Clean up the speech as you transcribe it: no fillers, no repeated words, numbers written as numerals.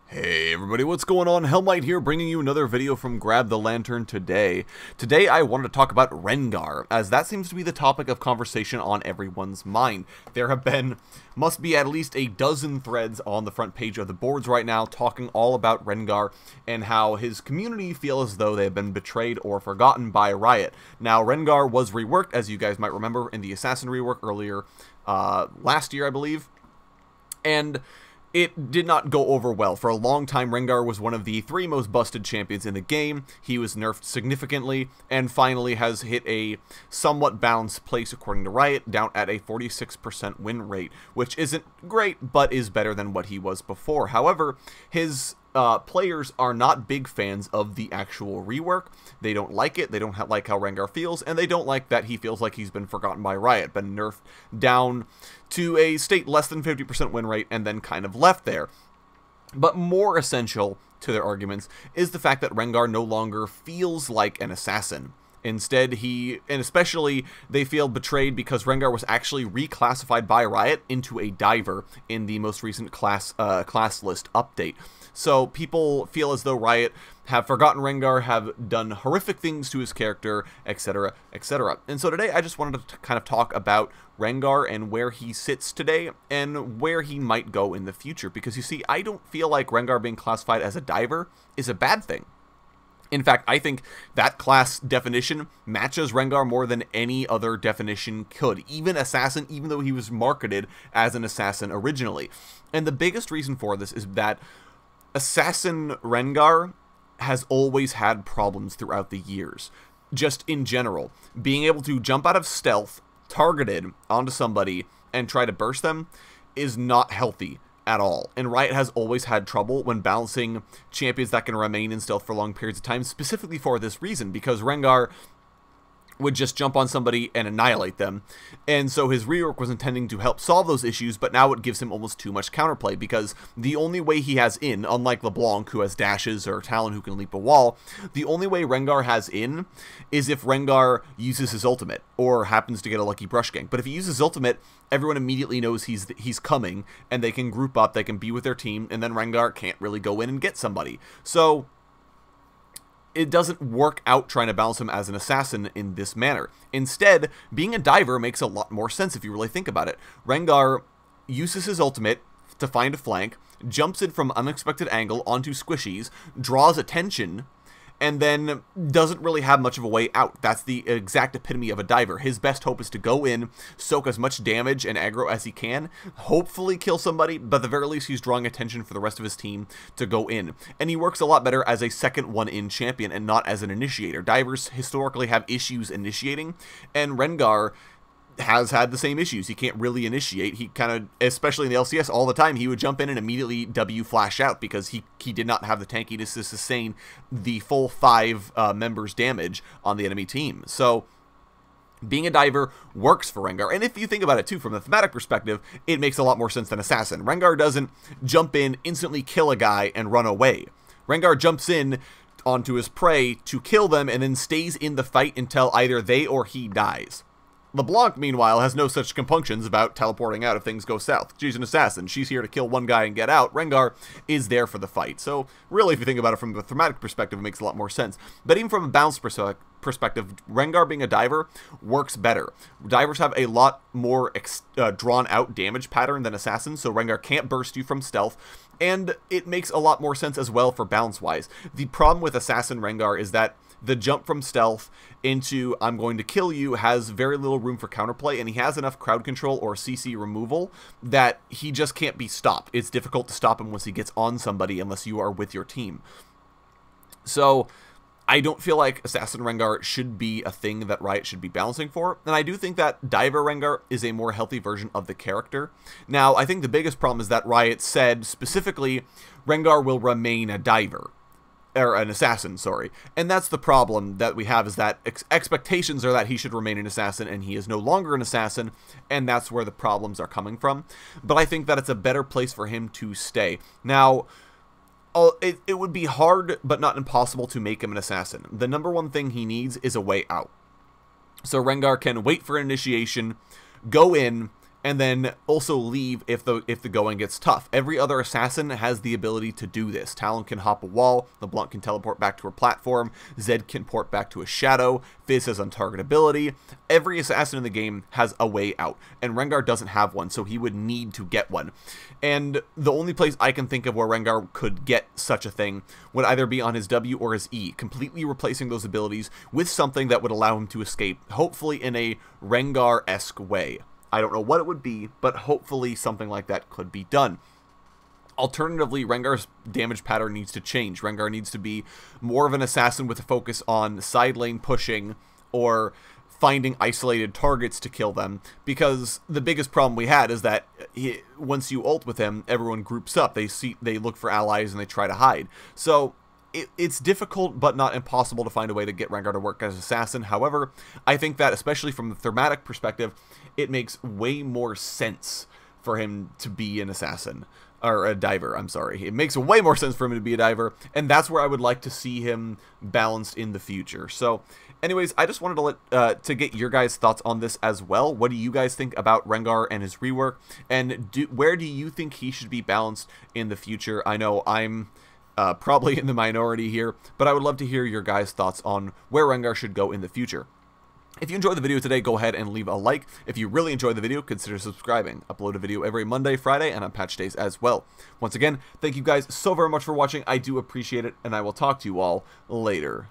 Hey everybody, what's going on? Helmite here, bringing you another video from Grab the Lantern today. Today I wanted to talk about Rengar, as that seems to be the topic of conversation on everyone's mind. There have been, must be at least a dozen threads on the front page of the boards right now talking all about Rengar and how his community feel as though they have been betrayed or forgotten by Riot. Now, Rengar was reworked, as you guys might remember, in the Assassin rework earlier last year, I believe, and it did not go over well. For a long time, Rengar was one of the 3 most busted champions in the game. He was nerfed significantly, and finally has hit a somewhat balanced place according to Riot, down at a 46% win rate, which isn't great, but is better than what he was before. However, his players are not big fans of the actual rework. They don't like it, they don't like how Rengar feels, and they don't like that he feels like he's been forgotten by Riot, been nerfed down to a state less than 50% win rate, and then kind of left there. But more essential to their arguments is the fact that Rengar no longer feels like an assassin. Instead, and especially, they feel betrayed because Rengar was actually reclassified by Riot into a diver in the most recent class list update. So people feel as though Riot have forgotten Rengar, have done horrific things to his character, etc., etc. And so today I just wanted to kind of talk about Rengar and where he sits today and where he might go in the future. Because you see, I don't feel like Rengar being classified as a diver is a bad thing. In fact, I think that class definition matches Rengar more than any other definition could. Even assassin, even though he was marketed as an assassin originally. And the biggest reason for this is that Assassin Rengar has always had problems throughout the years. Just in general, being able to jump out of stealth, targeted onto somebody, and try to burst them is not healthy at all. And Riot has always had trouble when balancing champions that can remain in stealth for long periods of time, specifically for this reason, because Rengar would just jump on somebody and annihilate them. And so his rework was intending to help solve those issues, but now it gives him almost too much counterplay, because the only way he has in, unlike LeBlanc, who has dashes, or Talon, who can leap a wall, the only way Rengar has in is if Rengar uses his ultimate, or happens to get a lucky brush gank. But if he uses his ultimate, everyone immediately knows he's coming, and they can group up, they can be with their team, and then Rengar can't really go in and get somebody. So it doesn't work out trying to balance him as an assassin in this manner. Instead, being a diver makes a lot more sense if you really think about it. Rengar uses his ultimate to find a flank, jumps in from unexpected angle onto squishies, draws attention, and then doesn't really have much of a way out. That's the exact epitome of a diver. His best hope is to go in, soak as much damage and aggro as he can, hopefully kill somebody, but at the very least he's drawing attention for the rest of his team to go in. And he works a lot better as a second one-in champion and not as an initiator. Divers historically have issues initiating, and Rengar has had the same issues. He can't really initiate. He kind of, especially in the LCS all the time, he would jump in and immediately W flash out because he did not have the tankiness to sustain the full 5 members damage on the enemy team. So being a diver works for Rengar. And if you think about it too, from a thematic perspective, it makes a lot more sense than Assassin. Rengar doesn't jump in, instantly kill a guy, and run away. Rengar jumps in onto his prey to kill them and then stays in the fight until either they or he dies. LeBlanc, meanwhile, has no such compunctions about teleporting out if things go south. She's an assassin. She's here to kill one guy and get out. Rengar is there for the fight. So, really, if you think about it from the thematic perspective, it makes a lot more sense. But even from a balance perspective, Rengar being a diver works better. Divers have a lot more drawn-out damage pattern than assassins, so Rengar can't burst you from stealth, and it makes a lot more sense as well for balance-wise. The problem with Assassin Rengar is that the jump from stealth into I'm going to kill you has very little room for counterplay, and he has enough crowd control or CC removal that he just can't be stopped. It's difficult to stop him once he gets on somebody unless you are with your team. So I don't feel like Assassin Rengar should be a thing that Riot should be balancing for, and I do think that Diver Rengar is a more healthy version of the character. Now, I think the biggest problem is that Riot said specifically Rengar will remain a diver. Or an assassin, sorry. And that's the problem that we have, is that expectations are that he should remain an assassin, and he is no longer an assassin, and that's where the problems are coming from. But I think that it's a better place for him to stay. Now, it would be hard, but not impossible, to make him an assassin. The number one thing he needs is a way out. So Rengar can wait for initiation, go in, and then also leave if the going gets tough. Every other assassin has the ability to do this. Talon can hop a wall, LeBlanc can teleport back to her platform, Zed can port back to a shadow, Fizz has untargetability. Every assassin in the game has a way out, and Rengar doesn't have one, so he would need to get one. And the only place I can think of where Rengar could get such a thing would either be on his W or his E, completely replacing those abilities with something that would allow him to escape, hopefully in a Rengar-esque way. I don't know what it would be, but hopefully something like that could be done. Alternatively, Rengar's damage pattern needs to change. Rengar needs to be more of an assassin with a focus on side lane pushing or finding isolated targets to kill them, because the biggest problem we had is that once you ult with him, everyone groups up. They look for allies and they try to hide. So it's difficult but not impossible to find a way to get Rengar to work as an assassin. However, I think that especially from the thematic perspective, it makes way more sense for him to be an assassin. Or a diver, I'm sorry. It makes way more sense for him to be a diver, and that's where I would like to see him balanced in the future. So, anyways, I just wanted to to get your guys' thoughts on this as well. What do you guys think about Rengar and his rework, and where do you think he should be balanced in the future? I know I'm probably in the minority here, but I would love to hear your guys' thoughts on where Rengar should go in the future. If you enjoyed the video today, go ahead and leave a like. If you really enjoyed the video, consider subscribing. Upload a video every Monday, Friday, and on patch days as well. Once again, thank you guys so very much for watching. I do appreciate it, and I will talk to you all later.